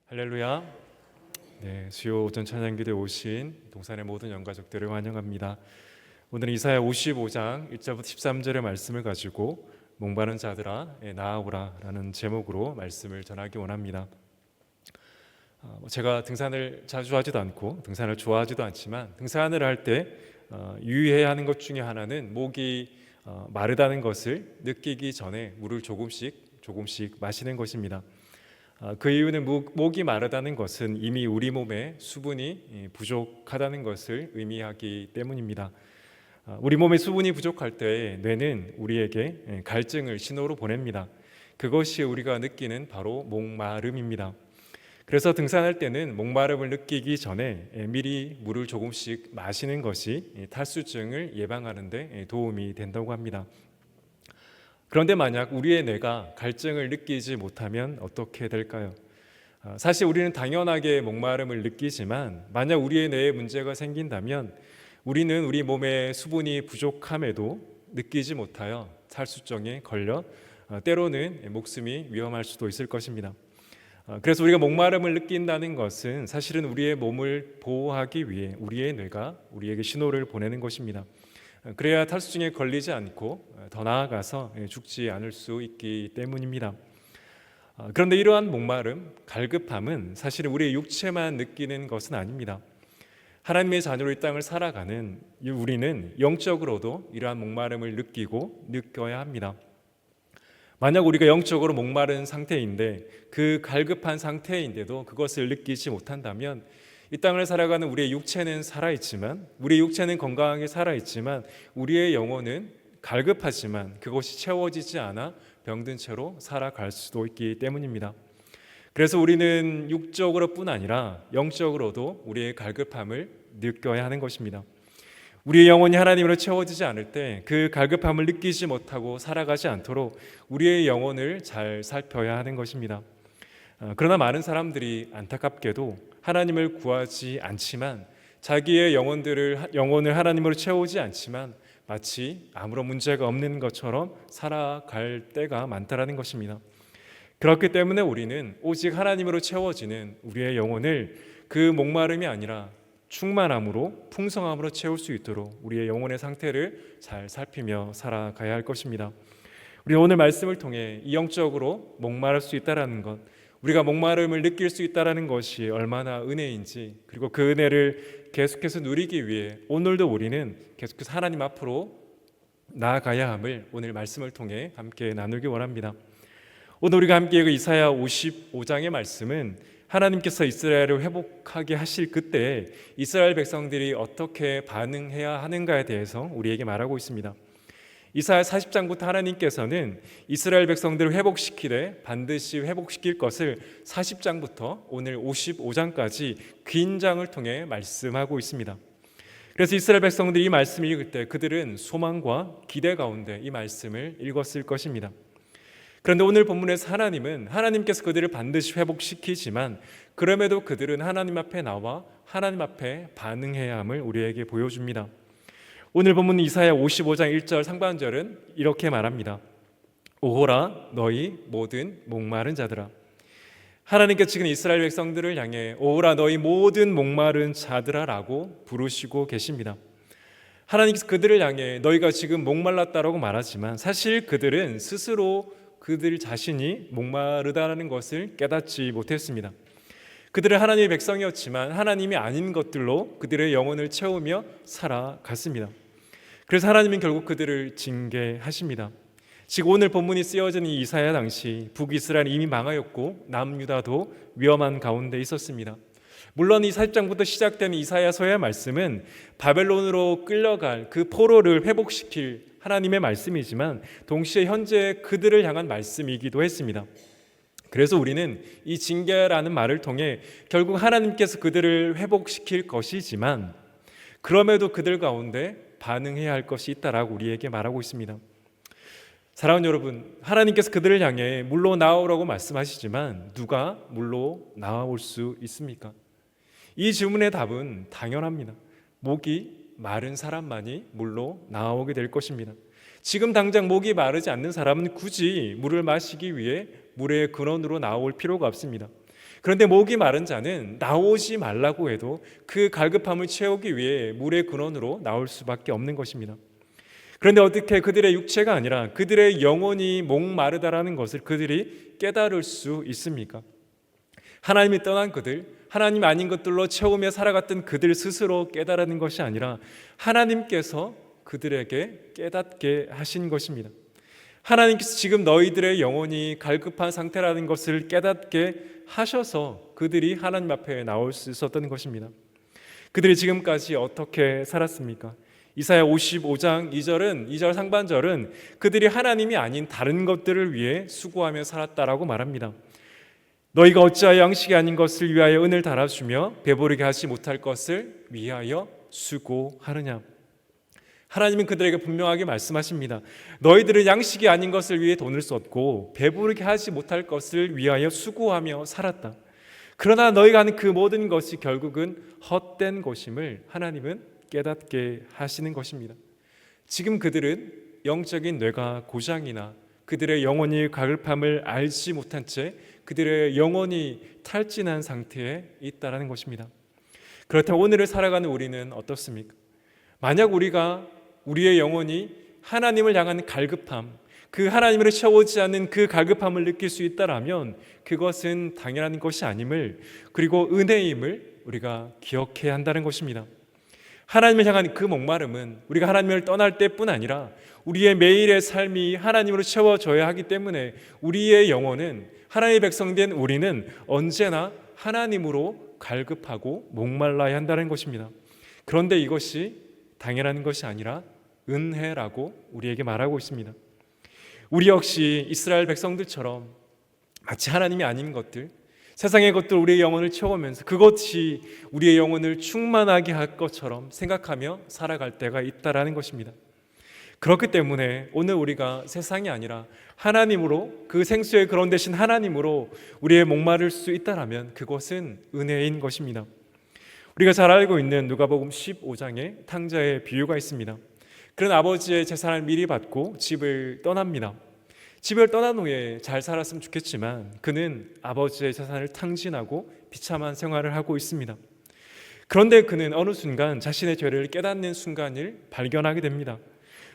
할렐루야. 네, 수요 오전 찬양기도에 오신 동산의 모든 영가족들을 환영합니다. 오늘 이사야 55장 1절부터 13절의 말씀을 가지고 목마른 자들아 나아오라 라는 제목으로 말씀을 전하기 원합니다. 제가 등산을 자주 하지도 않고 등산을 좋아하지도 않지만 등산을 할 때 유의해야 하는 것 중에 하나는 목이 마르다는 것을 느끼기 전에 물을 조금씩 마시는 것입니다. 그 이유는 목이 마르다는 것은 이미 우리 몸에 수분이 부족하다는 것을 의미하기 때문입니다. 우리 몸에 수분이 부족할 때 뇌는 우리에게 갈증을 신호로 보냅니다. 그것이 우리가 느끼는 바로 목마름입니다. 그래서 등산할 때는 목마름을 느끼기 전에 미리 물을 조금씩 마시는 것이 탈수증을 예방하는 데 도움이 된다고 합니다. 그런데 만약 우리의 뇌가 갈증을 느끼지 못하면 어떻게 될까요? 사실 우리는 당연하게 목마름을 느끼지만 만약 우리의 뇌에 문제가 생긴다면 우리는 우리 몸에 수분이 부족함에도 느끼지 못하여 탈수증에 걸려 때로는 목숨이 위험할 수도 있을 것입니다. 그래서 우리가 목마름을 느낀다는 것은 사실은 우리의 몸을 보호하기 위해 우리의 뇌가 우리에게 신호를 보내는 것입니다. 그래야 탈수증에 걸리지 않고 더 나아가서 죽지 않을 수 있기 때문입니다. 그런데 이러한 목마름, 갈급함은 사실은 우리의 육체만 느끼는 것은 아닙니다. 하나님의 자녀로 이 땅을 살아가는 우리는 영적으로도 이러한 목마름을 느껴야 합니다. 만약 우리가 영적으로 목마른 상태인데 그 갈급한 상태인데도 그것을 느끼지 못한다면 이 땅을 살아가는 우리의 육체는 살아있지만 우리의 육체는 건강하게 살아있지만 우리의 영혼은 갈급하지만 그것이 채워지지 않아 병든 채로 살아갈 수도 있기 때문입니다. 그래서 우리는 육적으로뿐 아니라 영적으로도 우리의 갈급함을 느껴야 하는 것입니다. 우리의 영혼이 하나님으로 채워지지 않을 때 그 갈급함을 느끼지 못하고 살아가지 않도록 우리의 영혼을 잘 살펴야 하는 것입니다. 그러나 많은 사람들이 안타깝게도 하나님을 구하지 않지만 자기의 영혼을 하나님으로 채우지 않지만 마치 아무런 문제가 없는 것처럼 살아갈 때가 많다라는 것입니다. 그렇기 때문에 우리는 오직 하나님으로 채워지는 우리의 영혼을 그 목마름이 아니라 충만함으로 풍성함으로 채울 수 있도록 우리의 영혼의 상태를 잘 살피며 살아가야 할 것입니다. 우리 오늘 말씀을 통해 영적으로 목마를 수 있다라는 것, 우리가 목마름을 느낄 수 있다라는 것이 얼마나 은혜인지, 그리고 그 은혜를 계속해서 누리기 위해 오늘도 우리는 계속해서 하나님 앞으로 나아가야 함을 오늘 말씀을 통해 함께 나누기 원합니다. 오늘 우리가 함께 읽은 이사야 55장의 말씀은 하나님께서 이스라엘을 회복하게 하실 그때 이스라엘 백성들이 어떻게 반응해야 하는가에 대해서 우리에게 말하고 있습니다. 이사야 40장부터 하나님께서는 이스라엘 백성들을 회복시키되 반드시 회복시킬 것을 40장부터 오늘 55장까지 긴 장을 통해 말씀하고 있습니다. 그래서 이스라엘 백성들이 이 말씀을 읽을 때 그들은 소망과 기대 가운데 이 말씀을 읽었을 것입니다. 그런데 오늘 본문에서 하나님께서 그들을 반드시 회복시키지만 그럼에도 그들은 하나님 앞에 나와 하나님 앞에 반응해야 함을 우리에게 보여줍니다. 오늘 본문 이사야 55장 1절 상반절은 이렇게 말합니다. 오호라 너희 모든 목마른 자들아. 하나님께서 지금 이스라엘 백성들을 향해 오호라 너희 모든 목마른 자들아 라고 부르시고 계십니다. 하나님께서 그들을 향해 너희가 지금 목말랐다라고 말하지만 사실 그들은 스스로 그들 자신이 목마르다는 것을 깨닫지 못했습니다. 그들은 하나님의 백성이었지만 하나님이 아닌 것들로 그들의 영혼을 채우며 살아갔습니다. 그래서 하나님은 결국 그들을 징계하십니다. 지금 오늘 본문이 쓰여진 이 이사야 당시 북이스라엘이 이미 망하였고 남유다도 위험한 가운데 있었습니다. 물론 이 40장부터 시작되는 이사야서의 말씀은 바벨론으로 끌려갈 그 포로를 회복시킬 하나님의 말씀이지만 동시에 현재 그들을 향한 말씀이기도 했습니다. 그래서 우리는 이 징계라는 말을 통해 결국 하나님께서 그들을 회복시킬 것이지만 그럼에도 그들 가운데 반응해야 할 것이 있다라고 우리에게 말하고 있습니다. 사랑하는 여러분, 하나님께서 그들을 향해 물로 나오라고 말씀하시지만 누가 물로 나올 수 있습니까? 이 질문의 답은 당연합니다. 목이 마른 사람만이 물로 나오게 될 것입니다. 지금 당장 목이 마르지 않는 사람은 굳이 물을 마시기 위해 물의 근원으로 나올 필요가 없습니다. 그런데 목이 마른 자는 나오지 말라고 해도 그 갈급함을 채우기 위해 물의 근원으로 나올 수밖에 없는 것입니다. 그런데 어떻게 그들의 육체가 아니라 그들의 영혼이 목마르다라는 것을 그들이 깨달을 수 있습니까? 하나님이 떠난 그들, 하나님 아닌 것들로 채우며 살아갔던 그들 스스로 깨달은 것이 아니라 하나님께서 그들에게 깨닫게 하신 것입니다. 하나님께서 지금 너희들의 영혼이 갈급한 상태라는 것을 깨닫게 하셔서 그들이 하나님 앞에 나올 수 있었던 것입니다. 그들이 지금까지 어떻게 살았습니까? 이사야 55장 2절 상반절은 그들이 하나님이 아닌 다른 것들을 위해 수고하며 살았다라고 말합니다. 너희가 어찌하여 양식이 아닌 것을 위하여 은을 달아주며 배부르게 하지 못할 것을 위하여 수고하느냐. 하나님은 그들에게 분명하게 말씀하십니다. 너희들은 양식이 아닌 것을 위해 돈을 썼고 배부르게 하지 못할 것을 위하여 수고하며 살았다. 그러나 너희가 하는 그 모든 것이 결국은 헛된 것임을 하나님은 깨닫게 하시는 것입니다. 지금 그들은 영적인 뇌가 고장이나 그들의 영혼이 갈급함을 알지 못한 채 그들의 영혼이 탈진한 상태에 있다라는 것입니다. 그렇다면 오늘을 살아가는 우리는 어떻습니까? 만약 우리의 영혼이 하나님을 향한 갈급함, 그 하나님으로 채워지지 않는 그 갈급함을 느낄 수 있다라면 그것은 당연한 것이 아님을, 그리고 은혜임을 우리가 기억해야 한다는 것입니다. 하나님을 향한 그 목마름은 우리가 하나님을 떠날 때뿐 아니라 우리의 매일의 삶이 하나님으로 채워져야 하기 때문에 우리의 영혼은, 하나님의 백성된 우리는 언제나 하나님으로 갈급하고 목말라야 한다는 것입니다. 그런데 이것이 당연한 것이 아니라 은혜라고 우리에게 말하고 있습니다. 우리 역시 이스라엘 백성들처럼 마치 하나님이 아닌 것들, 세상의 것들 우리의 영혼을 채우면서 그것이 우리의 영혼을 충만하게 할 것처럼 생각하며 살아갈 때가 있다라는 것입니다. 그렇기 때문에 오늘 우리가 세상이 아니라 하나님으로, 그 생수의 그런 대신 하나님으로 우리의 목마를 수 있다라면 그것은 은혜인 것입니다. 우리가 잘 알고 있는 누가복음 15장에 탕자의 비유가 있습니다. 그런 아버지의 재산을 미리 받고 집을 떠납니다. 집을 떠난 후에 잘 살았으면 좋겠지만 그는 아버지의 재산을 탕진하고 비참한 생활을 하고 있습니다. 그런데 그는 어느 순간 자신의 죄를 깨닫는 순간을 발견하게 됩니다.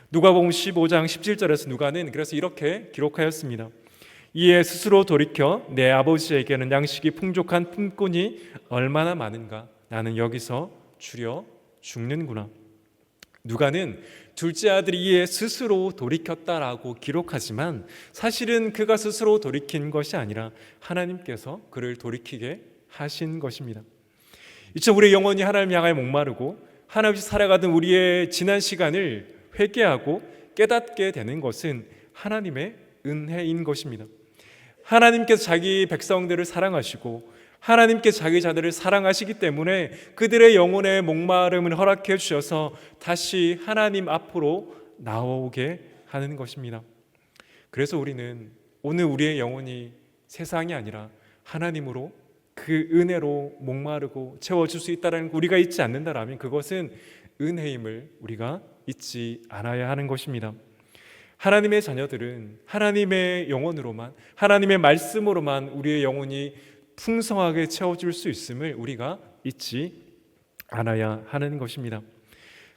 누가복음 15장 17절에서 누가는 그래서 이렇게 기록하였습니다. 이에 스스로 돌이켜 내 아버지에게는 양식이 풍족한 품꾼이 얼마나 많은가, 나는 여기서 줄여 죽는구나. 누가는 둘째 아들이 이에 스스로 돌이켰다라고 기록하지만 사실은 그가 스스로 돌이킨 것이 아니라 하나님께서 그를 돌이키게 하신 것입니다. 이처럼 우리의 영혼이 하나님 향하여 목마르고 하나님 없이 살아가던 우리의 지난 시간을 회개하고 깨닫게 되는 것은 하나님의 은혜인 것입니다. 하나님께서 자기 백성들을 사랑하시고 하나님께서 자기 자들을 사랑하시기 때문에 그들의 영혼의 목마름을 허락해 주셔서 다시 하나님 앞으로 나오게 하는 것입니다. 그래서 우리는 오늘 우리의 영혼이 세상이 아니라 하나님으로, 그 은혜로 목마르고 채워줄 수 있다는 우리가 잊지 않는다라면 그것은 은혜임을 우리가 잊지 않아야 하는 것입니다. 하나님의 자녀들은 하나님의 영혼으로만, 하나님의 말씀으로만 우리의 영혼이 풍성하게 채워줄 수 있음을 우리가 잊지 않아야 하는 것입니다.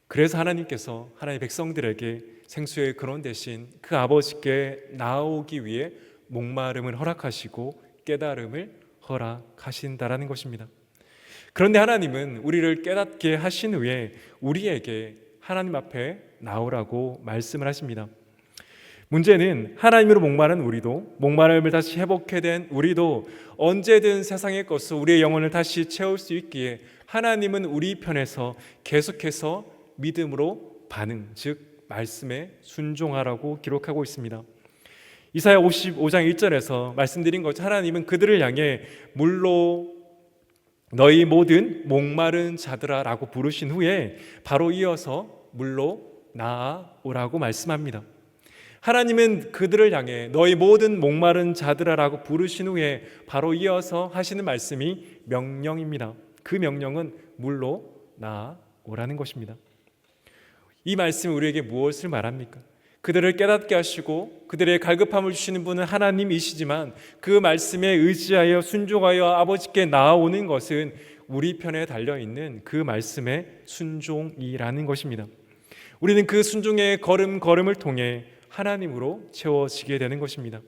그래서 하나님께서 하나님의 백성들에게 생수의 근원 대신 그 아버지께 나오기 위해 목마름을 허락하시고 깨달음을 허락하신다라는 것입니다. 그런데 하나님은 우리를 깨닫게 하신 후에 우리에게 하나님 앞에 나오라고 말씀을 하십니다. 문제는 하나님으로 목마른 우리도, 목마름을 다시 회복해 된 우리도 언제든 세상의 것으로 우리의 영혼을 다시 채울 수 있기에 하나님은 우리 편에서 계속해서 믿음으로 반응, 즉 말씀에 순종하라고 기록하고 있습니다. 이사야 55장 1절에서 말씀드린 것처럼 하나님은 그들을 향해 물로 너희 모든 목마른 자들아 라고 부르신 후에 바로 이어서 물로 나아오라고 말씀합니다. 하나님은 그들을 향해 너희 모든 목마른 자들아 라고 부르신 후에 바로 이어서 하시는 말씀이 명령입니다. 그 명령은 물로 나아오라는 것입니다. 이 말씀이 우리에게 무엇을 말합니까? 그들을 깨닫게 하시고 그들의 갈급함을 주시는 분은 하나님이시지만 그 말씀에 의지하여 순종하여 아버지께 나아오는 것은 우리 편에 달려있는 그 말씀의 순종이라는 것입니다. 우리는 그 순종의 걸음걸음을 통해 하나님으로 채워지게 되는 것입니다.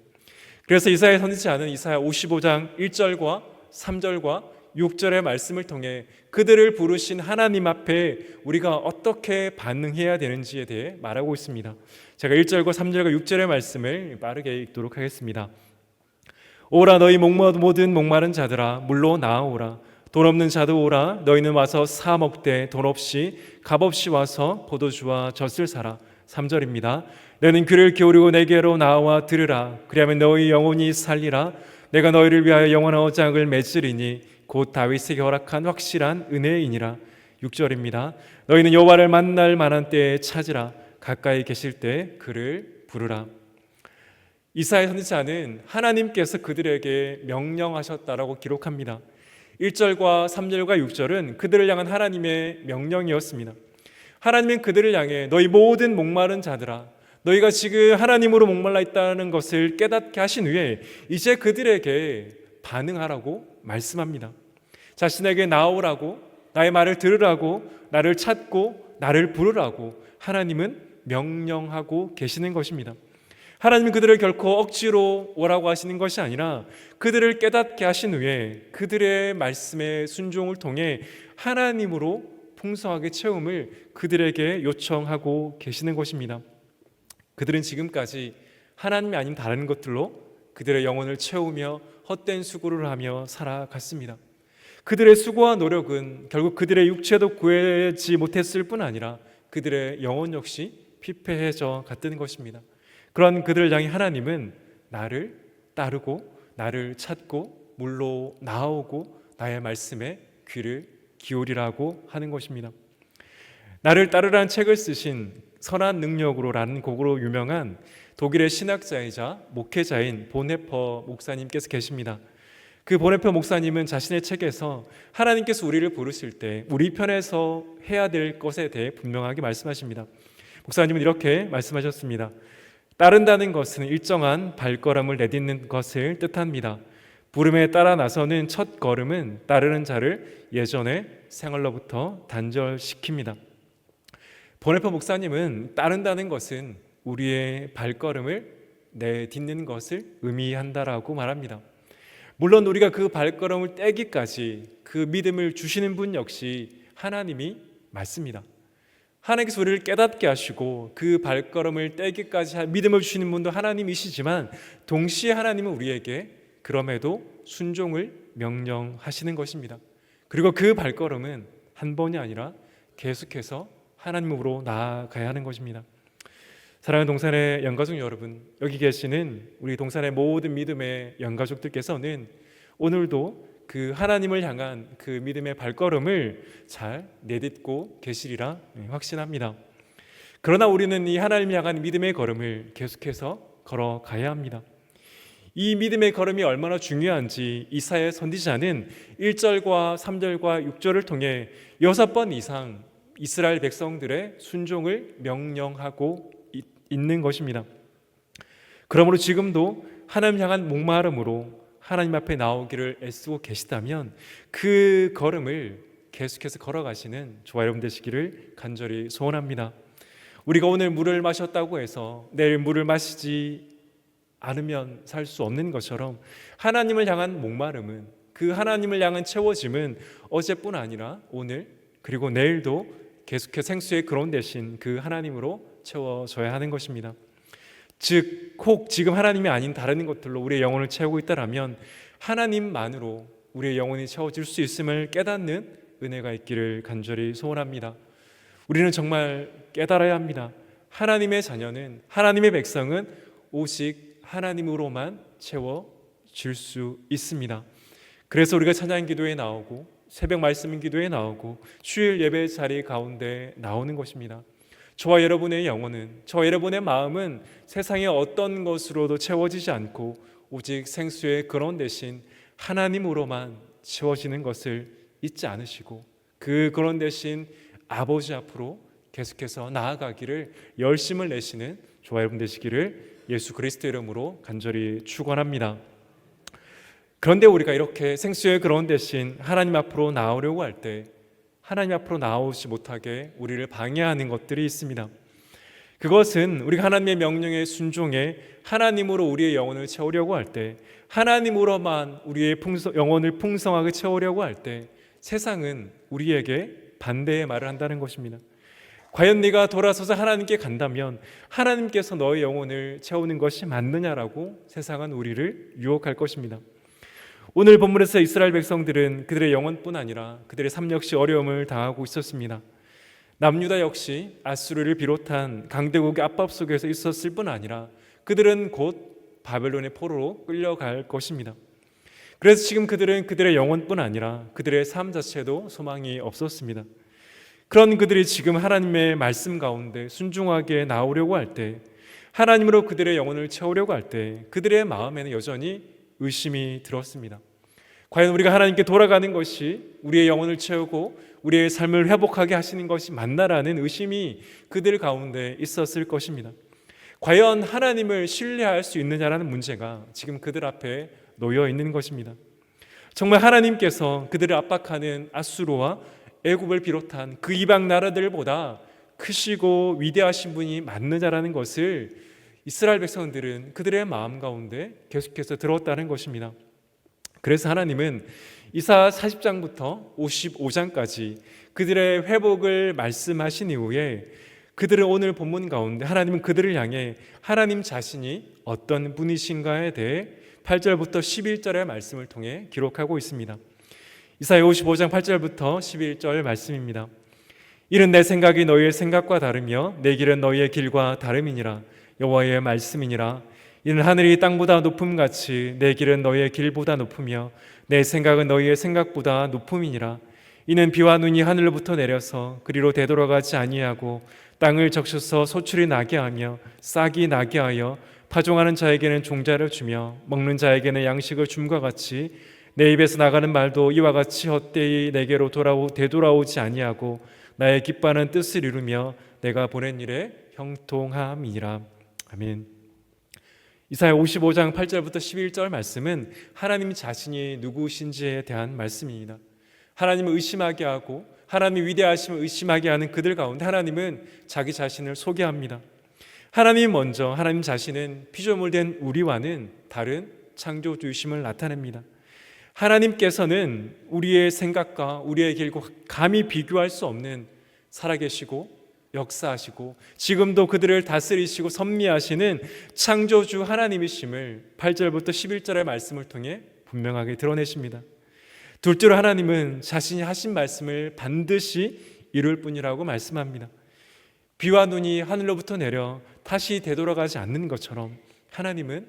그래서 이사야 선지자는 이사야 55장 1절과 3절과 6절의 말씀을 통해 그들을 부르신 하나님 앞에 우리가 어떻게 반응해야 되는지에 대해 말하고 있습니다. 제가 1절과 3절과 6절의 말씀을 빠르게 읽도록 하겠습니다. 오라 너희 모든 목마른 자들아 물로 나아오라. 돈 없는 자도 오라. 너희는 와서 사 먹되 돈 없이 값 없이 와서 포도주와 젖을 사라. 3절입니다. 너는 귀를 기울이고 내게로 나와 들으라. 그리하면 너희 영혼이 살리라. 내가 너희를 위하여 영원한 언약을 맺으리니 곧 다윗에게 허락한 확실한 은혜이니라. 6절입니다. 너희는 여호와를 만날 만한 때에 찾으라. 가까이 계실 때 그를 부르라. 이사야 선지자는 하나님께서 그들에게 명령하셨다라고 기록합니다. 1절과 3절과 6절은 그들을 향한 하나님의 명령이었습니다. 하나님은 그들을 향해 너희 모든 목마른 자들아, 너희가 지금 하나님으로 목말라 있다는 것을 깨닫게 하신 후에 이제 그들에게 반응하라고 말씀합니다. 자신에게 나오라고, 나의 말을 들으라고, 나를 찾고 나를 부르라고 하나님은 명령하고 계시는 것입니다. 하나님은 그들을 결코 억지로 오라고 하시는 것이 아니라 그들을 깨닫게 하신 후에 그들의 말씀의 순종을 통해 하나님으로 풍성하게 채움을 그들에게 요청하고 계시는 것입니다. 그들은 지금까지 하나님이 아닌 다른 것들로 그들의 영혼을 채우며 헛된 수고를 하며 살아갔습니다. 그들의 수고와 노력은 결국 그들의 육체도 구하지 못했을 뿐 아니라 그들의 영혼 역시 피폐해져 갔던 것입니다. 그런 그들을 향해 하나님은 나를 따르고 나를 찾고 물로 나아오고 나의 말씀에 귀를 기울이라고 하는 것입니다. 나를 따르라는 책을 쓰신 선한 능력으로라는 곡으로 유명한 독일의 신학자이자 목회자인 보네퍼 목사님께서 계십니다. 그 보네퍼 목사님은 자신의 책에서 하나님께서 우리를 부르실 때 우리 편에서 해야 될 것에 대해 분명하게 말씀하십니다. 목사님은 이렇게 말씀하셨습니다. 따른다는 것은 일정한 발걸음을 내딛는 것을 뜻합니다. 부름에 따라 나서는 첫 걸음은 따르는 자를 예전의 생활로부터 단절시킵니다. 보네퍼 목사님은 따른다는 것은 우리의 발걸음을 내딛는 것을 의미한다라고 말합니다. 물론 우리가 그 발걸음을 떼기까지 그 믿음을 주시는 분 역시 하나님이 맞습니다. 하나님께서 우리를 깨닫게 하시고 그 발걸음을 떼기까지 믿음을 주시는 분도 하나님이시지만 동시에 하나님은 우리에게 그럼에도 순종을 명령하시는 것입니다. 그리고 그 발걸음은 한 번이 아니라 계속해서 하나님으로 나아가야 하는 것입니다. 사랑하는 동산의 영가족 여러분, 여기 계시는 우리 동산의 모든 믿음의 영가족들께서는 오늘도 그 하나님을 향한 그 믿음의 발걸음을 잘 내딛고 계시리라 확신합니다. 그러나 우리는 이 하나님을 향한 믿음의 걸음을 계속해서 걸어가야 합니다. 이 믿음의 걸음이 얼마나 중요한지 이사야 선지자는 1절과 3절과 6절을 통해 6번 이상 이스라엘 백성들의 순종을 명령하고 있는 것입니다. 그러므로 지금도 하나님 향한 목마름으로 하나님 앞에 나오기를 애쓰고 계시다면 그 걸음을 계속해서 걸어가시는 저와 여러분 되시기를 간절히 소원합니다. 우리가 오늘 물을 마셨다고 해서 내일 물을 마시지 않으면 살 수 없는 것처럼 하나님을 향한 목마름은, 그 하나님을 향한 채워짐은 어제뿐 아니라 오늘 그리고 내일도 계속해서 생수의 근원 되신 그 하나님으로 채워져야 하는 것입니다. 즉, 혹 지금 하나님이 아닌 다른 것들로 우리의 영혼을 채우고 있다라면 하나님만으로 우리의 영혼이 채워질 수 있음을 깨닫는 은혜가 있기를 간절히 소원합니다. 우리는 정말 깨달아야 합니다. 하나님의 자녀는, 하나님의 백성은 오직 하나님으로만 채워질 수 있습니다. 그래서 우리가 찬양 기도에 나오고 새벽 말씀 기도에 나오고 주일 예배 자리 가운데 나오는 것입니다. 저와 여러분의 영혼은, 저와 여러분의 마음은 세상의 어떤 것으로도 채워지지 않고 오직 생수의 근원 대신 하나님으로만 채워지는 것을 잊지 않으시고 그 근원 대신 아버지 앞으로 계속해서 나아가기를 열심을 내시는 저와 여러분 되시기를 예수 그리스도 이름으로 간절히 축원합니다. 그런데 우리가 이렇게 생수의 그런 대신 하나님 앞으로 나오려고 할 때 하나님 앞으로 나오지 못하게 우리를 방해하는 것들이 있습니다. 그것은 우리가 하나님의 명령에 순종해 하나님으로 우리의 영혼을 채우려고 할 때, 하나님으로만 우리의 영혼을 풍성하게 채우려고 할 때 세상은 우리에게 반대의 말을 한다는 것입니다. 과연 네가 돌아서서 하나님께 간다면 하나님께서 너의 영혼을 채우는 것이 맞느냐라고 세상은 우리를 유혹할 것입니다. 오늘 본문에서 이스라엘 백성들은 그들의 영혼뿐 아니라 그들의 삶 역시 어려움을 당하고 있었습니다. 남유다 역시 아수르를 비롯한 강대국의 압박 속에서 있었을 뿐 아니라 그들은 곧 바벨론의 포로로 끌려갈 것입니다. 그래서 지금 그들은 그들의 영혼뿐 아니라 그들의 삶 자체도 소망이 없었습니다. 그런 그들이 지금 하나님의 말씀 가운데 순종하게 나오려고 할 때, 하나님으로 그들의 영혼을 채우려고 할 때 그들의 마음에는 여전히 의심이 들었습니다. 과연 우리가 하나님께 돌아가는 것이 우리의 영혼을 채우고 우리의 삶을 회복하게 하시는 것이 맞나라는 의심이 그들 가운데 있었을 것입니다. 과연 하나님을 신뢰할 수 있느냐라는 문제가 지금 그들 앞에 놓여 있는 것입니다. 정말 하나님께서 그들을 압박하는 아수르와 애굽을 비롯한 그 이방 나라들보다 크시고 위대하신 분이 맞느냐라는 것을 이스라엘 백성들은 그들의 마음 가운데 계속해서 들었다는 것입니다. 그래서 하나님은 이사 40장부터 55장까지 그들의 회복을 말씀하신 이후에 그들은 오늘 본문 가운데 하나님은 그들을 향해 하나님 자신이 어떤 분이신가에 대해 8절부터 11절의 말씀을 통해 기록하고 있습니다. 이사야 55장 8절부터 11절 말씀입니다. 이는 내 생각이 너희의 생각과 다르며 내 길은 너희의 길과 다름이니라. 여호와의 말씀이니라. 이는 하늘이 땅보다 높음같이 내 길은 너희의 길보다 높으며 내 생각은 너희의 생각보다 높음이니라. 이는 비와 눈이 하늘로부터 내려서 그리로 되돌아가지 아니하고 땅을 적셔서 소출이 나게 하며 싹이 나게 하여 파종하는 자에게는 종자를 주며 먹는 자에게는 양식을 줌과 같이 내 입에서 나가는 말도 이와 같이 헛되이 내게로 되돌아오지 아니하고 나의 기뻐하는 뜻을 이루며 내가 보낸 일에 형통함이니라. 아멘. 이사야 55장 8절부터 11절 말씀은 하나님 자신이 누구신지에 대한 말씀입니다. 하나님을 의심하게 하고 하나님의 위대하심을 의심하게 하는 그들 가운데 하나님은 자기 자신을 소개합니다. 하나님 먼저 하나님 자신은 피조물 된 우리와는 다른 창조주이심을 나타냅니다. 하나님께서는 우리의 생각과 우리의 길과 감히 비교할 수 없는 살아계시고 역사하시고 지금도 그들을 다스리시고 섭리하시는 창조주 하나님이심을 8절부터 11절의 말씀을 통해 분명하게 드러내십니다. 둘째로 하나님은 자신이 하신 말씀을 반드시 이룰 뿐이라고 말씀합니다. 비와 눈이 하늘로부터 내려 다시 되돌아가지 않는 것처럼 하나님은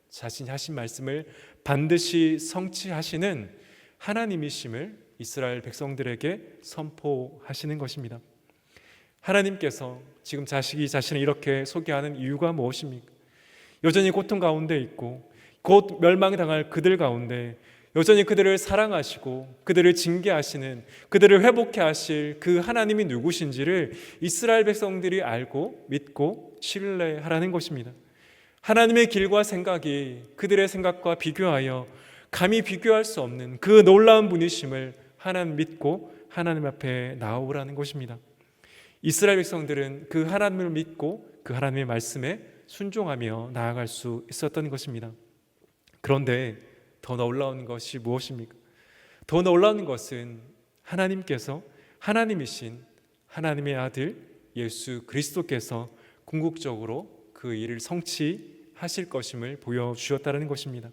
자신이 하신 말씀을 반드시 성취하시는 하나님이심을 이스라엘 백성들에게 선포하시는 것입니다. 하나님께서 지금 자신을 이렇게 소개하는 이유가 무엇입니까? 여전히 고통 가운데 있고 곧 멸망당할 그들 가운데 여전히 그들을 사랑하시고 그들을 징계하시는, 그들을 회복해 하실 그 하나님이 누구신지를 이스라엘 백성들이 알고 믿고 신뢰하라는 것입니다. 하나님의 길과 생각이 그들의 생각과 비교하여 감히 비교할 수 없는 그 놀라운 분이심을 하나님 믿고 하나님 앞에 나오라는 것입니다. 이스라엘 백성들은 그 하나님을 믿고 그 하나님의 말씀에 순종하며 나아갈 수 있었던 것입니다. 그런데 더 놀라운 것이 무엇입니까? 더 놀라운 것은 하나님께서 하나님이신 하나님의 아들 예수 그리스도께서 궁극적으로 그 일을 성취하실 것임을 보여주셨다는 것입니다.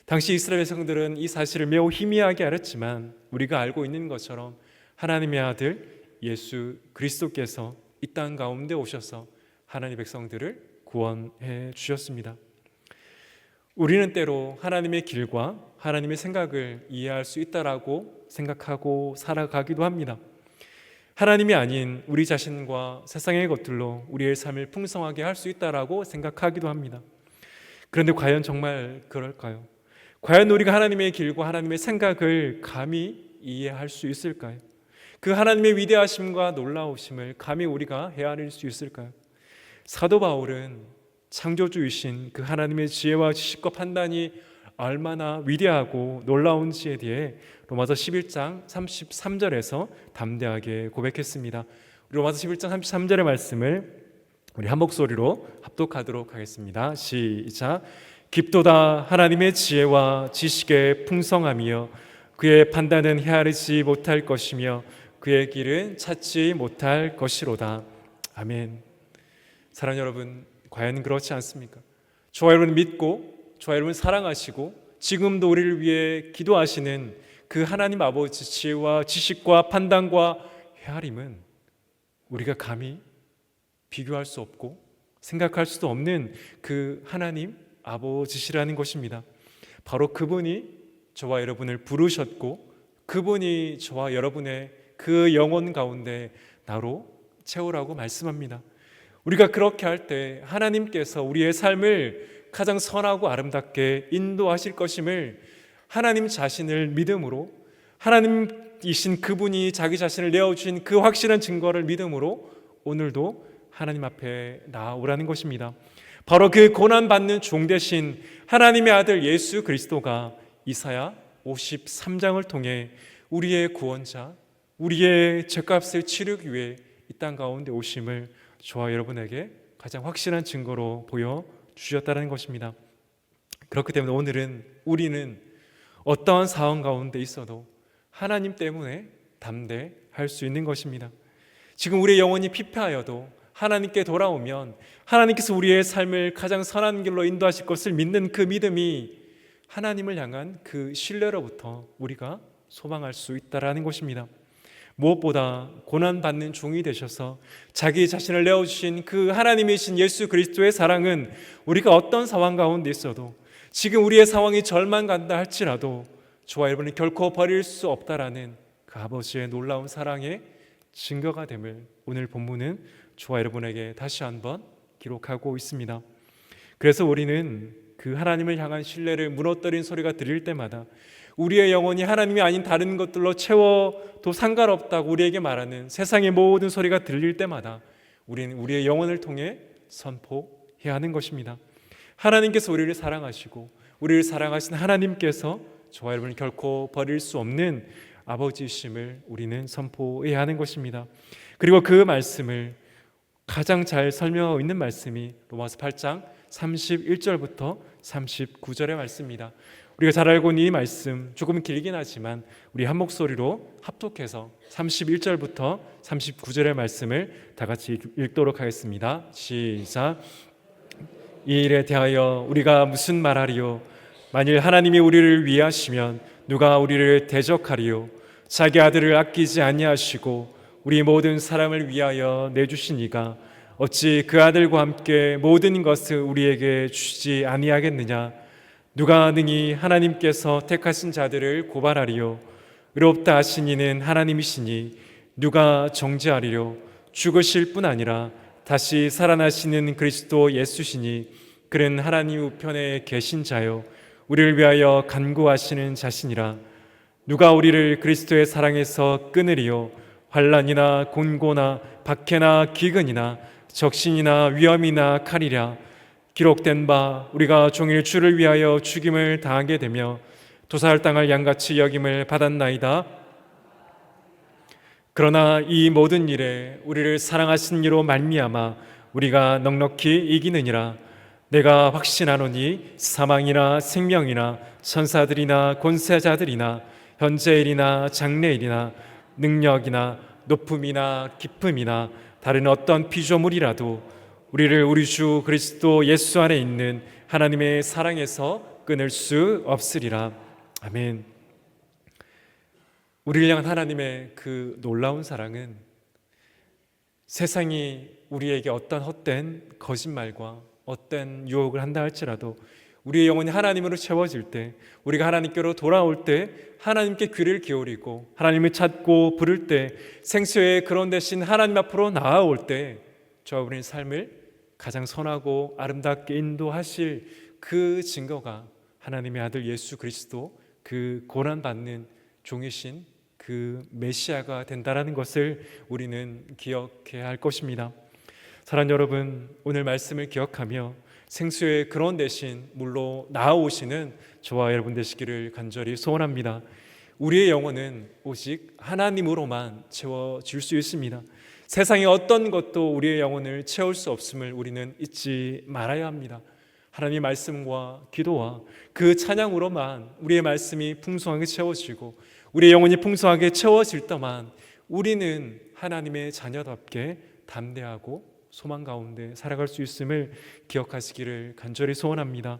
당시 이스라엘 백성들은 이 사실을 매우 희미하게 알았지만 우리가 알고 있는 것처럼 하나님의 아들 예수 그리스도께서 이 땅 가운데 오셔서 하나님의 백성들을 구원해 주셨습니다. 우리는 때로 하나님의 길과 하나님의 생각을 이해할 수 있다라고 생각하고 살아가기도 합니다. 하나님이 아닌 우리 자신과 세상의 것들로 우리의 삶을 풍성하게 할 수 있다라고 생각하기도 합니다. 그런데 과연 정말 그럴까요? 과연 우리가 하나님의 길과 하나님의 생각을 감히 이해할 수 있을까요? 그 하나님의 위대하심과 놀라우심을 감히 우리가 헤아릴 수 있을까요? 사도 바울은 창조주이신 그 하나님의 지혜와 지식과 판단이 얼마나 위대하고 놀라운지에 대해 로마서 11장 33절에서 담대하게 고백했습니다. 로마서 11장 33절의 말씀을 우리 한 목소리로 합독하도록 하겠습니다. 시작. 깊도다 하나님의 지혜와 지식의 풍성함이여 그의 판단은 헤아리지 못할 것이며 그의 길은 찾지 못할 것이로다. 아멘. 사랑하는 여러분, 과연 그렇지 않습니까? 저와 여러분 믿고 저와 여러분 사랑하시고 지금도 우리를 위해 기도하시는 그 하나님 아버지 지혜와 지식과 판단과 헤아림은 우리가 감히 비교할 수 없고 생각할 수도 없는 그 하나님 아버지시라는 것입니다. 바로 그분이 저와 여러분을 부르셨고 그분이 저와 여러분의 그 영혼 가운데 나로 채우라고 말씀합니다. 우리가 그렇게 할 때 하나님께서 우리의 삶을 가장 선하고 아름답게 인도하실 것임을 하나님 자신을 믿음으로, 하나님이신 그분이 자기 자신을 내어주신 그 확실한 증거를 믿음으로 오늘도 하나님 앞에 나아오라는 것입니다. 바로 그 고난받는 종 대신 하나님의 아들 예수 그리스도가 이사야 53장을 통해 우리의 구원자, 우리의 죄값을 치르기 위해 이 땅 가운데 오심을 저와 여러분에게 가장 확실한 증거로 보여주셨다는 것입니다. 그렇기 때문에 오늘은 우리는 어떠한 상황 가운데 있어도 하나님 때문에 담대할 수 있는 것입니다. 지금 우리의 영혼이 피폐하여도 하나님께 돌아오면 하나님께서 우리의 삶을 가장 선한 길로 인도하실 것을 믿는 그 믿음이 하나님을 향한 그 신뢰로부터 우리가 소망할 수 있다라는 것입니다. 무엇보다 고난받는 종이 되셔서 자기 자신을 내어주신 그 하나님이신 예수 그리스도의 사랑은 우리가 어떤 상황 가운데 있어도 지금 우리의 상황이 절망간다 할지라도 저와 여러분이 결코 버릴 수 없다라는 그 아버지의 놀라운 사랑의 증거가 됨을 오늘 본문은 저와 여러분에게 다시 한번 기록하고 있습니다. 그래서 우리는 그 하나님을 향한 신뢰를 무너뜨린 소리가 들릴 때마다 우리의 영혼이 하나님이 아닌 다른 것들로 채워도 상관없다고 우리에게 말하는 세상의 모든 소리가 들릴 때마다 우리는 우리의 영혼을 통해 선포해야 하는 것입니다. 하나님께서 우리를 사랑하시고 우리를 사랑하신 하나님께서 저와 여러분을 결코 버릴 수 없는 아버지이심을 우리는 선포해야 하는 것입니다. 그리고 그 말씀을 가장 잘 설명하고 있는 말씀이 로마서 8장 31절부터 39절의 말씀입니다. 우리가 잘 알고 있는 이 말씀 조금 길긴 하지만 우리 한 목소리로 합독해서 31절부터 39절의 말씀을 다 같이 읽도록 하겠습니다. 시작. 이 일에 대하여 우리가 무슨 말하리요? 만일 하나님이 우리를 위하시면 누가 우리를 대적하리요? 자기 아들을 아끼지 아니하시고 우리 모든 사람을 위하여 내주신 이가 어찌 그 아들과 함께 모든 것을 우리에게 주지 아니하겠느냐? 누가 능히 하나님께서 택하신 자들을 고발하리요? 의롭다 하신 이는 하나님이시니 누가 정죄하리요? 죽으실 뿐 아니라 다시 살아나시는 그리스도 예수시니 그는 하나님 우편에 계신 자요 우리를 위하여 간구하시는 자시니라. 누가 우리를 그리스도의 사랑에서 끊으리요? 환난이나 곤고나 박해나 기근이나 적신이나 위험이나 칼이랴. 기록된 바 우리가 종일 주를 위하여 죽임을 당하게 되며 도살을 당할 양같이 여김을 받았나이다. 그러나 이 모든 일에 우리를 사랑하신 이로 말미암아 우리가 넉넉히 이기느니라. 내가 확신하노니 사망이나 생명이나 천사들이나 권세자들이나 현재일이나 장래일이나 능력이나 높음이나 깊음이나 다른 어떤 피조물이라도 우리를 우리 주 그리스도 예수 안에 있는 하나님의 사랑에서 끊을 수 없으리라. 아멘. 우리를 향한 하나님의 그 놀라운 사랑은 세상이 우리에게 어떤 헛된 거짓말과 어떤 유혹을 한다 할지라도 우리의 영혼이 하나님으로 채워질 때, 우리가 하나님께로 돌아올 때 하나님께 귀를 기울이고 하나님을 찾고 부를 때, 생수의 그런 대신 하나님 앞으로 나아올 때 저와 우리의 삶을 가장 선하고 아름답게 인도하실 그 증거가 하나님의 아들 예수 그리스도, 그 고난받는 종이신 그 메시아가 된다라는 것을 우리는 기억해야 할 것입니다. 사랑하는 여러분, 오늘 말씀을 기억하며 생수의 근원 대신 물로 나아오시는 저와 여러분 되시기를 간절히 소원합니다. 우리의 영혼은 오직 하나님으로만 채워질 수 있습니다. 세상의 어떤 것도 우리의 영혼을 채울 수 없음을 우리는 잊지 말아야 합니다. 하나님의 말씀과 기도와 그 찬양으로만 우리의 말씀이 풍성하게 채워지고 우리의 영혼이 풍성하게 채워질 때만 우리는 하나님의 자녀답게 담대하고 소망 가운데 살아갈 수 있음을 기억하시기를 간절히 소원합니다.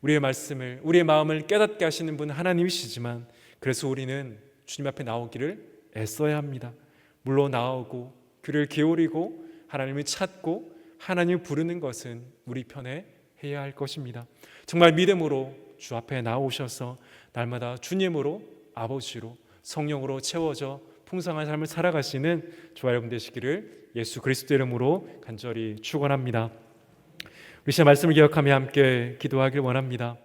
우리의 말씀을, 우리의 마음을 깨닫게 하시는 분은 하나님이시지만 그래서 우리는 주님 앞에 나오기를 애써야 합니다. 물로 나오고 귀를 기울이고 하나님을 찾고 하나님을 부르는 것은 우리 편에 해야 할 것입니다. 정말 믿음으로 주 앞에 나오셔서 날마다 주님으로, 아버지로, 성령으로 채워져 풍성한 삶을 살아가시는 저와 여러분 되시기를 예수 그리스도 이름으로 간절히 축원합니다. 우리 시간 말씀을 기억하며 함께 기도하길 원합니다.